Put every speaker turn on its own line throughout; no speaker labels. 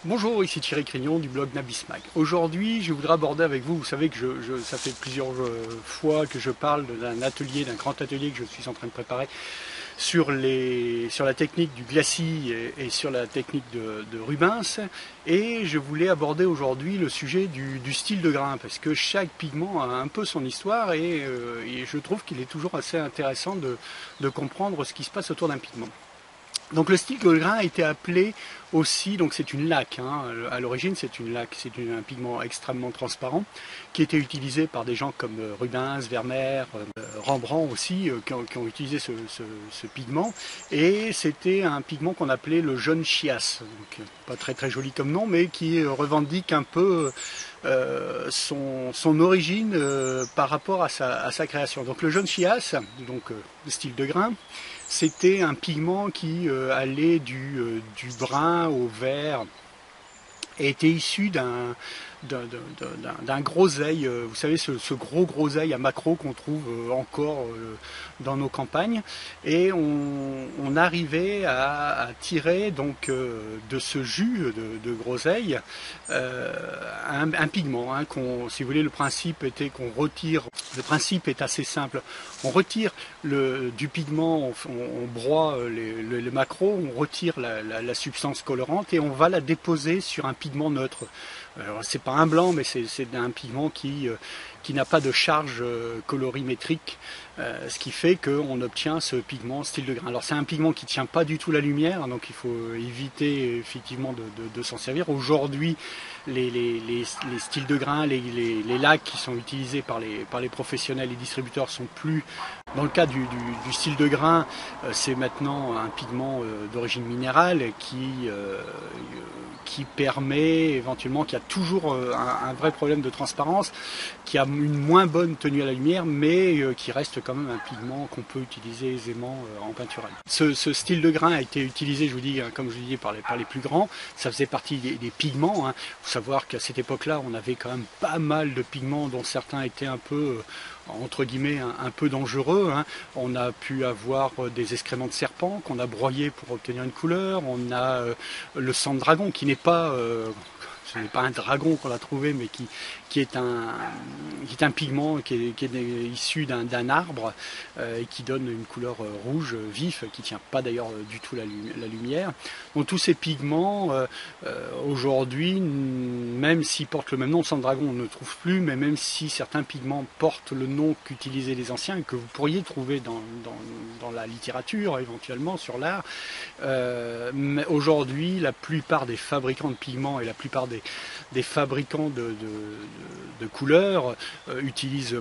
Bonjour, ici Thierry Crignon du blog Nabismag. Aujourd'hui, je voudrais aborder avec vous, vous savez que ça fait plusieurs fois que je parle d'un atelier, d'un grand atelier que je suis en train de préparer sur la technique du glacis et sur la technique de Rubens. Et je voulais aborder aujourd'hui le sujet du style de grain, parce que chaque pigment a un peu son histoire et je trouve qu'il est toujours assez intéressant de comprendre ce qui se passe autour d'un pigment. Donc le style de grain a été appelé aussi, donc c'est une laque, hein, à l'origine c'est une laque, c'est un pigment extrêmement transparent qui était utilisé par des gens comme Rubens, Vermeer, Rembrandt aussi, qui ont utilisé ce pigment, et c'était un pigment qu'on appelait le jaune chiasse, donc pas très joli comme nom, mais qui revendique un peu son origine par rapport à sa création. Donc le jaune chiasse, donc le style de grain, c'était un pigment qui allait du brun au vert et était issu d'un groseille, vous savez ce gros groseille à macro qu'on trouve encore dans nos campagnes, et on arrivait à tirer donc de ce jus de groseille un pigment, hein, si vous voulez, le principe était qu'on retire, le principe est assez simple, on retire du pigment, on broie les macros, on retire la substance colorante et on va la déposer sur un pigment neutre. Alors c'est pas un blanc, mais c'est un pigment qui n'a pas de charge colorimétrique, ce qui fait qu'on obtient ce pigment style de grain. Alors c'est un pigment qui ne tient pas du tout la lumière, donc il faut éviter effectivement de s'en servir. Aujourd'hui, les styles de grain, les lacs qui sont utilisés par les professionnels et distributeurs sont plus... Dans le cas du style de grain, c'est maintenant un pigment d'origine minérale qui permet éventuellement, qui a toujours un vrai problème de transparence, qui a une moins bonne tenue à la lumière, mais qui reste quand même un pigment qu'on peut utiliser aisément en peinturage. Ce style de grain a été utilisé, je vous dis, comme je vous disais, par les plus grands. Ça faisait partie des pigments, hein. Il faut savoir qu'à cette époque-là, on avait quand même pas mal de pigments dont certains étaient un peu... entre guillemets un peu dangereux, hein. On a pu avoir des excréments de serpent qu'on a broyés pour obtenir une couleur, on a le sang de dragon qui n'est pas ce n'est pas un dragon qu'on a trouvé, mais qui est un pigment qui est issu d'un arbre et qui donne une couleur rouge vif, qui ne tient pas d'ailleurs du tout la lumière. Donc tous ces pigments, aujourd'hui, même s'ils portent le même nom, le sang de dragon on ne le trouve plus, mais même si certains pigments portent le nom qu'utilisaient les anciens et que vous pourriez trouver dans la littérature, éventuellement sur l'art, aujourd'hui la plupart des fabricants de pigments et la plupart des fabricants de couleurs utilisent,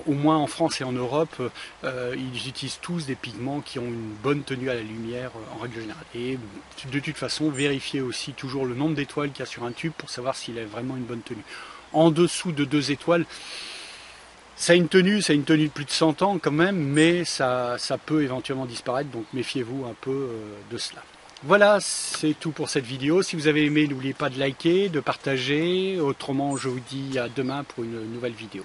au moins en France et en Europe, ils utilisent tous des pigments qui ont une bonne tenue à la lumière en règle générale. Et de toute façon, vérifiez aussi toujours le nombre d'étoiles qu'il y a sur un tube pour savoir s'il a vraiment une bonne tenue. En dessous de 2 étoiles, ça a une tenue de plus de 100 ans quand même, mais ça peut éventuellement disparaître, donc méfiez-vous un peu de cela. Voilà, c'est tout pour cette vidéo. Si vous avez aimé, n'oubliez pas de liker, de partager. Autrement, je vous dis à demain pour une nouvelle vidéo.